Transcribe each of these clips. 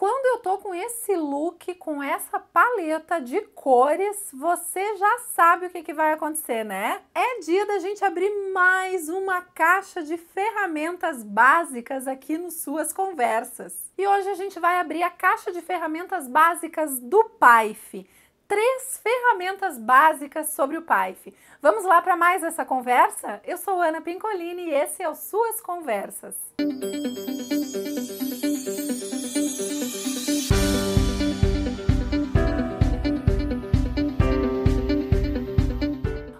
quando eu tô com esse look, com essa paleta de cores, você já sabe o que vai acontecer, né? É dia da gente abrir mais uma caixa de ferramentas básicas aqui no Suas Conversas. E hoje a gente vai abrir a caixa de ferramentas básicas do PAIF. 3 ferramentas básicas sobre o PAIF. Vamos lá para mais essa conversa? Eu sou Ana Pincolini e esse é o Suas Conversas.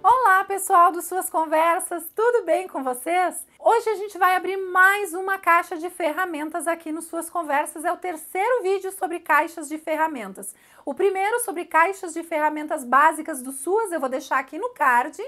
Olá, pessoal do Suas Conversas, tudo bem com vocês? Hoje a gente vai abrir mais uma caixa de ferramentas aqui no Suas Conversas. É o terceiro vídeo sobre caixas de ferramentas. O primeiro sobre caixas de ferramentas básicas do Suas, eu vou deixar aqui no card.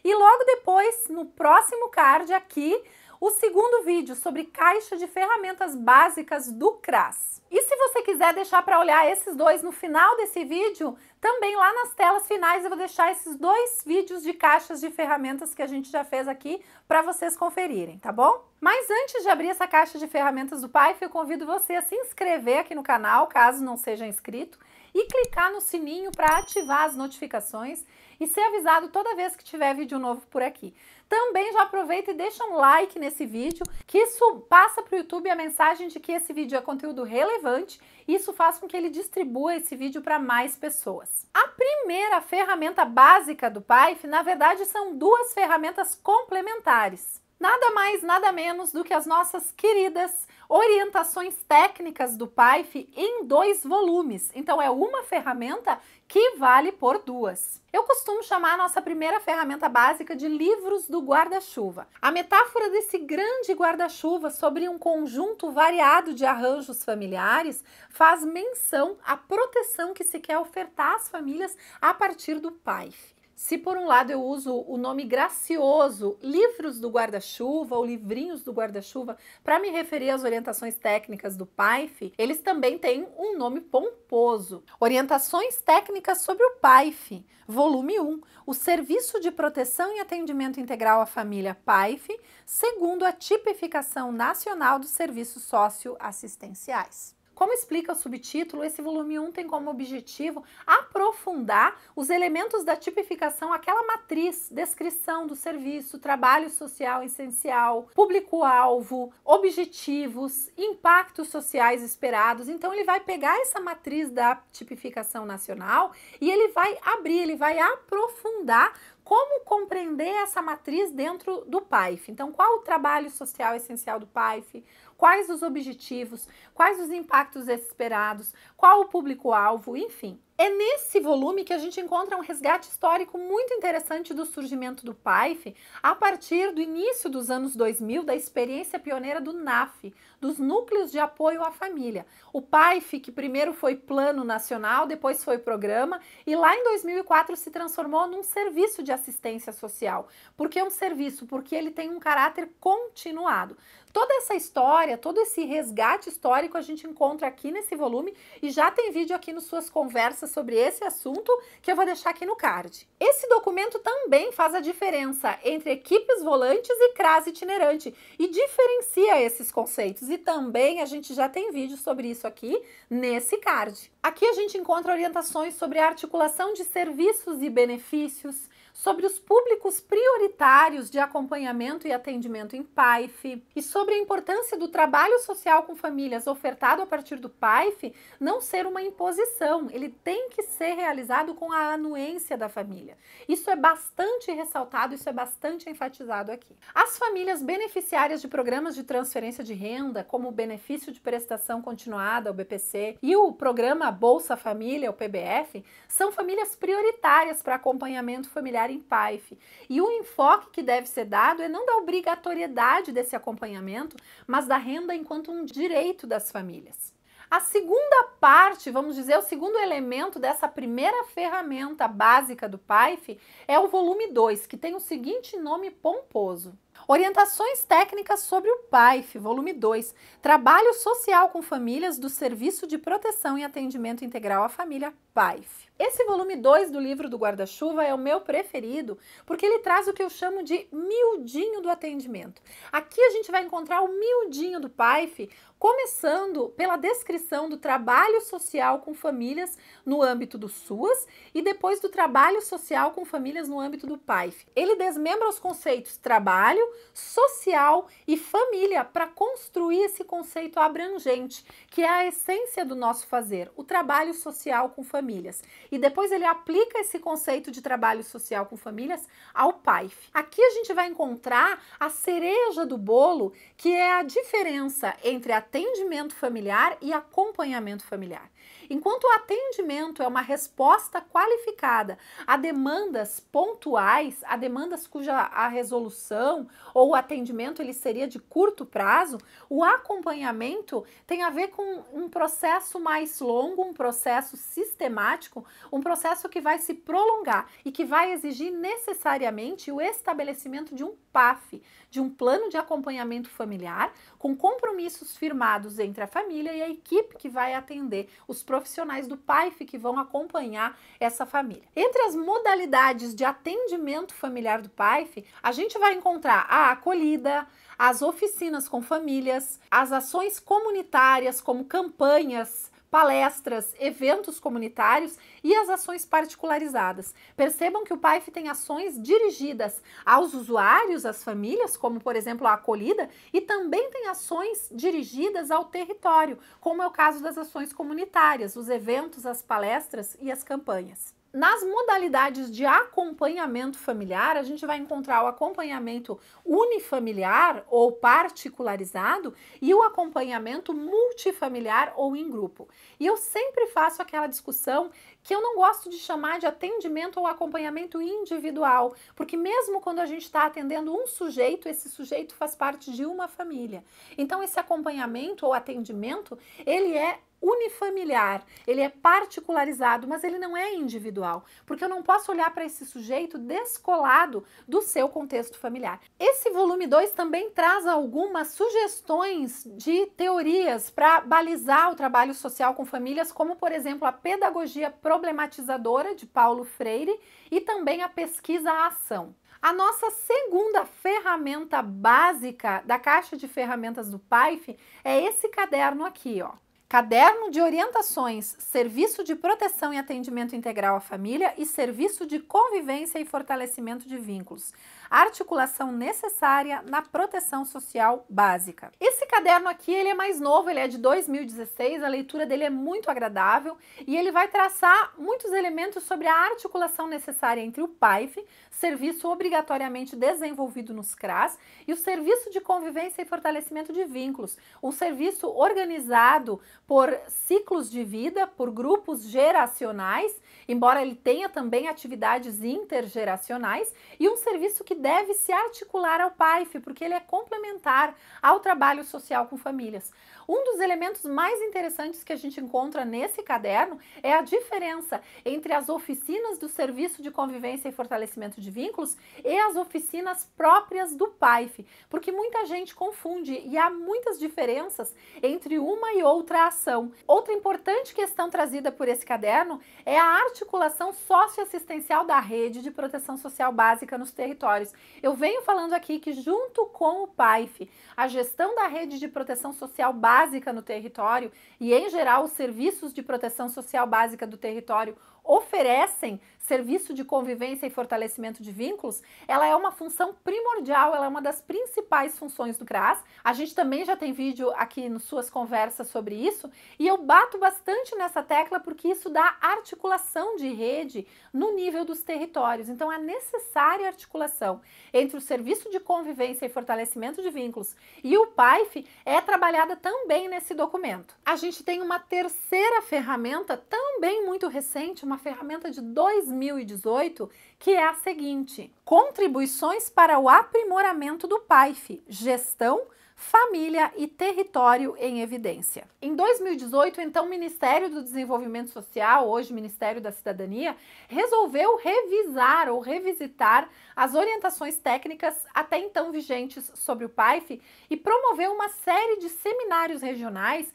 E logo depois, no próximo card aqui, o segundo vídeo sobre caixa de ferramentas básicas do CRAS. E se você quiser deixar para olhar esses dois no final desse vídeo, também lá nas telas finais eu vou deixar esses 2 vídeos de caixas de ferramentas que a gente já fez aqui para vocês conferirem, tá bom? Mas antes de abrir essa caixa de ferramentas do PAIF, eu convido você a se inscrever aqui no canal, caso não seja inscrito, e clicar no sininho para ativar as notificações e ser avisado toda vez que tiver vídeo novo por aqui. Também já aproveita e deixa um like nesse vídeo, que isso passa para o YouTube a mensagem de que esse vídeo é conteúdo relevante e isso faz com que ele distribua esse vídeo para mais pessoas. A primeira ferramenta básica do PAIF, na verdade, são 2 ferramentas complementares. Nada mais, nada menos do que as nossas queridas orientações técnicas do PAIF em 2 volumes. Então é uma ferramenta que vale por 2. Eu costumo chamar a nossa primeira ferramenta básica de livros do guarda-chuva. A metáfora desse grande guarda-chuva sobre um conjunto variado de arranjos familiares faz menção à proteção que se quer ofertar às famílias a partir do PAIF. Se por um lado eu uso o nome gracioso livros do guarda-chuva ou livrinhos do guarda-chuva para me referir às orientações técnicas do PAIF, eles também têm um nome pomposo. Orientações técnicas sobre o PAIF, volume 1, o Serviço de Proteção e Atendimento Integral à Família PAIF, segundo a tipificação nacional dos serviços socioassistenciais. Como explica o subtítulo, esse volume 1 tem como objetivo aprofundar os elementos da tipificação, aquela matriz, descrição do serviço, trabalho social essencial, público-alvo, objetivos, impactos sociais esperados. Então ele vai pegar essa matriz da tipificação nacional e ele vai abrir, ele vai aprofundar como compreender essa matriz dentro do PAIF. Então, qual o trabalho social essencial do PAIF? Quais os objetivos? Quais os impactos esperados? Qual o público-alvo? Enfim. É nesse volume que a gente encontra um resgate histórico muito interessante do surgimento do PAIF a partir do início dos anos 2000, da experiência pioneira do NAF, dos Núcleos de Apoio à Família. O PAIF, que primeiro foi Plano Nacional, depois foi Programa, e lá em 2004 se transformou num serviço de assistência social. Por que um serviço? Porque ele tem um caráter continuado. Toda essa história, todo esse resgate histórico a gente encontra aqui nesse volume e já tem vídeo aqui nas Suas Conversas sobre esse assunto que eu vou deixar aqui no card. Esse documento também faz a diferença entre equipes volantes e CRAS itinerante e diferencia esses conceitos e também a gente já tem vídeo sobre isso aqui nesse card. Aqui a gente encontra orientações sobre a articulação de serviços e benefícios, sobre os públicos prioritários de acompanhamento e atendimento em PAIF e sobre a importância do trabalho social com famílias ofertado a partir do PAIF não ser uma imposição, ele tem que ser realizado com a anuência da família. Isso é bastante ressaltado, isso é bastante enfatizado aqui. As famílias beneficiárias de programas de transferência de renda, como o Benefício de Prestação Continuada, o BPC, e o programa Bolsa Família, o PBF, são famílias prioritárias para acompanhamento familiar em PAIF. E o enfoque que deve ser dado é não da obrigatoriedade desse acompanhamento, mas da renda enquanto um direito das famílias. A segunda parte, vamos dizer, o segundo elemento dessa primeira ferramenta básica do PAIF é o volume 2, que tem o seguinte nome pomposo: Orientações técnicas sobre o PAIF, volume 2, Trabalho Social com Famílias do Serviço de Proteção e Atendimento Integral à Família, PAIF. Esse volume 2 do livro do guarda-chuva é o meu preferido, porque ele traz o que eu chamo de miudinho do atendimento. Aqui a gente vai encontrar o miudinho do PAIF, começando pela descrição do trabalho social com famílias no âmbito do SUAS e depois do trabalho social com famílias no âmbito do PAIF. Ele desmembra os conceitos trabalho, social e família para construir esse conceito abrangente, que é a essência do nosso fazer, o trabalho social com famílias. E depois ele aplica esse conceito de trabalho social com famílias ao PAIF. Aqui a gente vai encontrar a cereja do bolo, que é a diferença entre atendimento familiar e acompanhamento familiar. Enquanto o atendimento é uma resposta qualificada a demandas pontuais, a demandas cuja a resolução ou o atendimento ele seria de curto prazo, o acompanhamento tem a ver com um processo mais longo, um processo sistemático, um processo que vai se prolongar e que vai exigir necessariamente o estabelecimento de um PAF, de um plano de acompanhamento familiar, com compromissos firmados entre a família e a equipe que vai atender, os profissionais do PAIF que vão acompanhar essa família. Entre as modalidades de atendimento familiar do PAIF, a gente vai encontrar a acolhida, as oficinas com famílias, as ações comunitárias como campanhas, palestras, eventos comunitários e as ações particularizadas. Percebam que o PAIF tem ações dirigidas aos usuários, às famílias, como por exemplo a acolhida, e também tem ações dirigidas ao território, como é o caso das ações comunitárias, os eventos, as palestras e as campanhas. Nas modalidades de acompanhamento familiar, a gente vai encontrar o acompanhamento unifamiliar ou particularizado e o acompanhamento multifamiliar ou em grupo. E eu sempre faço aquela discussão que eu não gosto de chamar de atendimento ou acompanhamento individual, porque mesmo quando a gente está atendendo um sujeito, esse sujeito faz parte de uma família. Então esse acompanhamento ou atendimento, ele é unifamiliar, ele é particularizado, mas ele não é individual, porque eu não posso olhar para esse sujeito descolado do seu contexto familiar. Esse volume 2 também traz algumas sugestões de teorias para balizar o trabalho social com famílias, como por exemplo a pedagogia problematizadora de Paulo Freire e também a pesquisa-ação. A nossa segunda ferramenta básica da caixa de ferramentas do PAIF é esse caderno aqui, ó. Caderno de Orientações, Serviço de Proteção e Atendimento Integral à Família e Serviço de Convivência e Fortalecimento de Vínculos. Articulação necessária na proteção social básica. Esse caderno aqui, ele é mais novo, ele é de 2016, a leitura dele é muito agradável e ele vai traçar muitos elementos sobre a articulação necessária entre o PAIF, serviço obrigatoriamente desenvolvido nos CRAS, e o Serviço de Convivência e Fortalecimento de Vínculos, um serviço organizado por ciclos de vida, por grupos geracionais, embora ele tenha também atividades intergeracionais, e um serviço que deve se articular ao PAIF, porque ele é complementar ao trabalho social com famílias. Um dos elementos mais interessantes que a gente encontra nesse caderno é a diferença entre as oficinas do Serviço de Convivência e Fortalecimento de Vínculos e as oficinas próprias do PAIF, porque muita gente confunde e há muitas diferenças entre uma e outra ação. Outra importante questão trazida por esse caderno é a articulação socioassistencial da rede de proteção social básica nos territórios. Eu venho falando aqui que junto com o PAIF, a gestão da rede de proteção social básica no território e, em geral, os serviços de proteção social básica do território oferecem serviço de convivência e fortalecimento de vínculos, ela é uma função primordial, ela é uma das principais funções do CRAS. A gente também já tem vídeo aqui nas suas conversas sobre isso, e eu bato bastante nessa tecla porque isso dá articulação de rede no nível dos territórios. Então, a necessária articulação entre o serviço de convivência e fortalecimento de vínculos e o PAIF é trabalhada também nesse documento. A gente tem uma terceira ferramenta, também muito recente, uma ferramenta de 2018, que é a seguinte: Contribuições para o aprimoramento do PAIF, gestão, família e território em evidência. Em 2018, então, o Ministério do Desenvolvimento Social, hoje Ministério da Cidadania, resolveu revisar ou revisitar as orientações técnicas até então vigentes sobre o PAIF e promoveu uma série de seminários regionais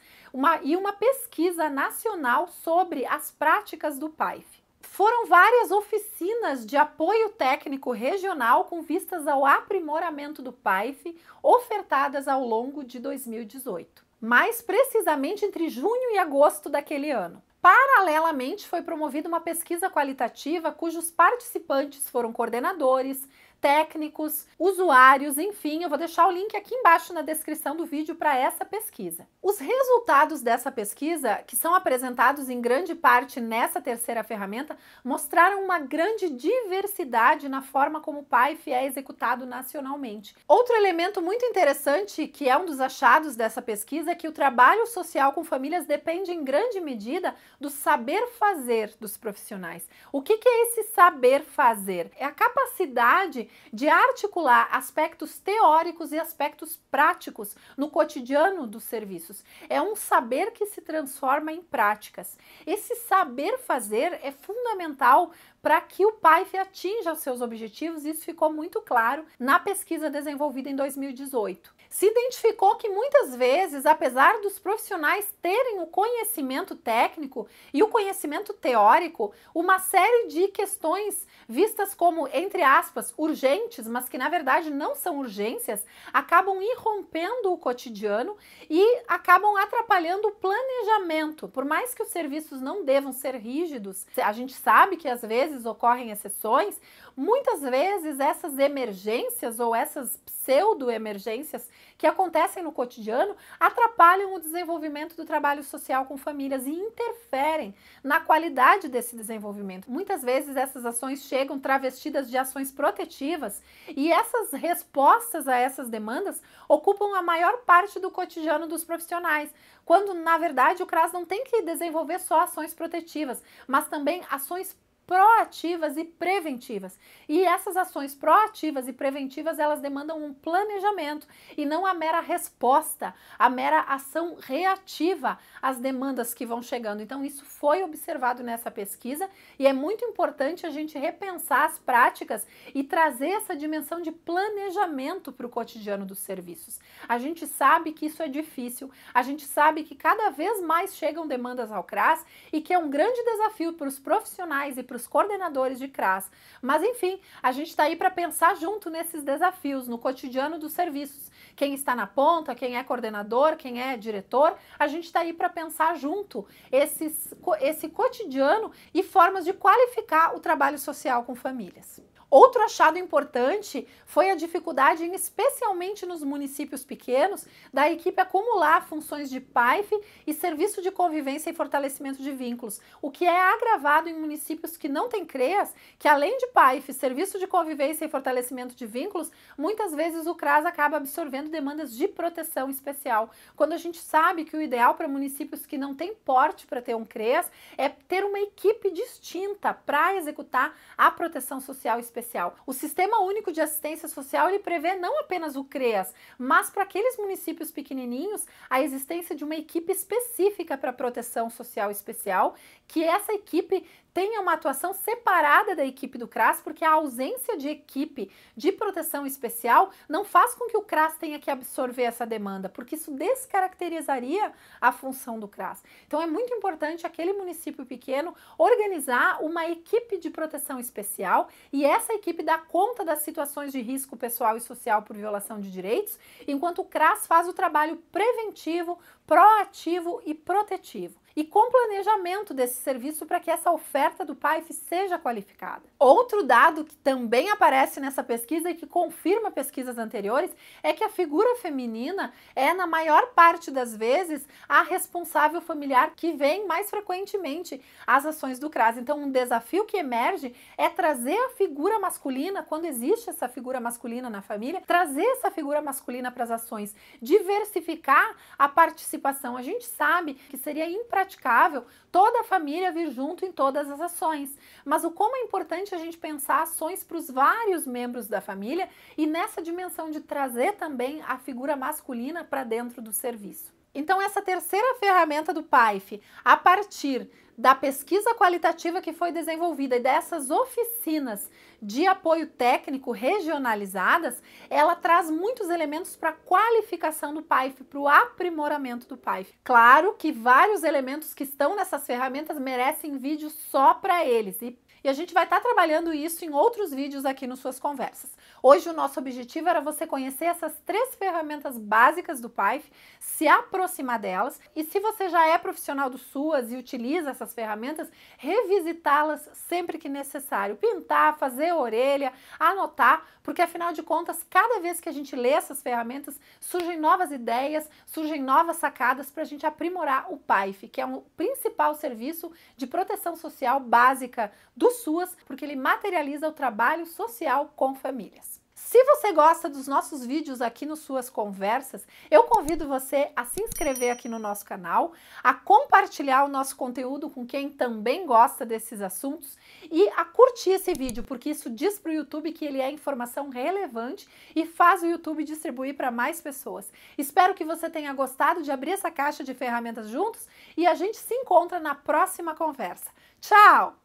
e uma pesquisa nacional sobre as práticas do PAIF. Foram várias oficinas de apoio técnico regional com vistas ao aprimoramento do PAIF ofertadas ao longo de 2018, mais precisamente entre junho e agosto daquele ano. Paralelamente, foi promovida uma pesquisa qualitativa cujos participantes foram coordenadores, técnicos, usuários, enfim, eu vou deixar o link aqui embaixo na descrição do vídeo para essa pesquisa. Os resultados dessa pesquisa, que são apresentados em grande parte nessa terceira ferramenta, mostraram uma grande diversidade na forma como o PAIF é executado nacionalmente. Outro elemento muito interessante, que é um dos achados dessa pesquisa, é que o trabalho social com famílias depende em grande medida do saber fazer dos profissionais. O que é esse saber fazer? É a capacidade de articular aspectos teóricos e aspectos práticos no cotidiano dos serviços. É um saber que se transforma em práticas. Esse saber fazer é fundamental para que o PAIF atinja os seus objetivos, e isso ficou muito claro na pesquisa desenvolvida em 2018. Se identificou que muitas vezes, apesar dos profissionais terem o conhecimento técnico e o conhecimento teórico, uma série de questões vistas como, entre aspas, urgentes, mas que na verdade não são urgências, acabam irrompendo o cotidiano e acabam atrapalhando o planejamento. Por mais que os serviços não devam ser rígidos, a gente sabe que às vezes ocorrem exceções, muitas vezes essas emergências ou essas pseudo-emergências que acontecem no cotidiano atrapalham o desenvolvimento do trabalho social com famílias e interferem na qualidade desse desenvolvimento. Muitas vezes essas ações chegam travestidas de ações protetivas e essas respostas a essas demandas ocupam a maior parte do cotidiano dos profissionais, quando na verdade o CRAS não tem que desenvolver só ações protetivas, mas também ações proativas e preventivas. E essas ações proativas e preventivas, elas demandam um planejamento e não a mera resposta, a mera ação reativa às demandas que vão chegando. Então isso foi observado nessa pesquisa e é muito importante a gente repensar as práticas e trazer essa dimensão de planejamento para o cotidiano dos serviços. A gente sabe que isso é difícil, a gente sabe que cada vez mais chegam demandas ao CRAS e que é um grande desafio para os profissionais e para os coordenadores de CRAS. Mas enfim, a gente está aí para pensar junto nesses desafios, no cotidiano dos serviços. Quem está na ponta, quem é coordenador, quem é diretor, a gente está aí para pensar junto esse cotidiano e formas de qualificar o trabalho social com famílias. Outro achado importante foi a dificuldade, especialmente nos municípios pequenos, da equipe acumular funções de PAIF e serviço de convivência e fortalecimento de vínculos, o que é agravado em municípios que não têm CREAS, que além de PAIF, serviço de convivência e fortalecimento de vínculos, muitas vezes o CRAS acaba absorvendo demandas de proteção especial. Quando a gente sabe que o ideal para municípios que não têm porte para ter um CREAS é ter uma equipe distinta para executar a proteção social especial. O Sistema Único de Assistência Social, ele prevê não apenas o CREAS, mas para aqueles municípios pequenininhos, a existência de uma equipe específica para proteção social especial, que essa equipe tenha uma atuação separada da equipe do CRAS, porque a ausência de equipe de proteção especial não faz com que o CRAS tenha que absorver essa demanda, porque isso descaracterizaria a função do CRAS. Então é muito importante aquele município pequeno organizar uma equipe de proteção especial e essa equipe dá conta das situações de risco pessoal e social por violação de direitos, enquanto o CRAS faz o trabalho preventivo, proativo e protetivo. E com planejamento desse serviço para que essa oferta do PAIF seja qualificada. Outro dado que também aparece nessa pesquisa e que confirma pesquisas anteriores é que a figura feminina é, na maior parte das vezes, a responsável familiar que vem mais frequentemente às ações do CRAS. Então, um desafio que emerge é trazer a figura masculina, quando existe essa figura masculina na família, trazer essa figura masculina para as ações, diversificar a participação. A gente sabe que seria impraticável impraticável toda a família vir junto em todas as ações, mas o como é importante a gente pensar ações para os vários membros da família e nessa dimensão de trazer também a figura masculina para dentro do serviço. Então essa terceira ferramenta do PAIF, a partir da pesquisa qualitativa que foi desenvolvida e dessas oficinas de apoio técnico regionalizadas, ela traz muitos elementos para a qualificação do PAIF, para o aprimoramento do PAIF. Claro que vários elementos que estão nessas ferramentas merecem vídeo só para eles e a gente vai estar trabalhando isso em outros vídeos aqui nos Suas Conversas. Hoje o nosso objetivo era você conhecer essas 3 ferramentas básicas do PAIF, se aproximar delas e se você já é profissional do SUAS e utiliza essas ferramentas, revisitá-las sempre que necessário. Pintar, fazer orelha, anotar, porque afinal de contas, cada vez que a gente lê essas ferramentas, surgem novas ideias, surgem novas sacadas para a gente aprimorar o PAIF, que é o principal serviço de proteção social básica do SUAS, porque ele materializa o trabalho social com famílias. Se você gosta dos nossos vídeos aqui no Suas Conversas, eu convido você a se inscrever aqui no nosso canal, a compartilhar o nosso conteúdo com quem também gosta desses assuntos e a curtir esse vídeo, porque isso diz para o YouTube que ele é informação relevante e faz o YouTube distribuir para mais pessoas. Espero que você tenha gostado de abrir essa caixa de ferramentas juntos e a gente se encontra na próxima conversa. Tchau!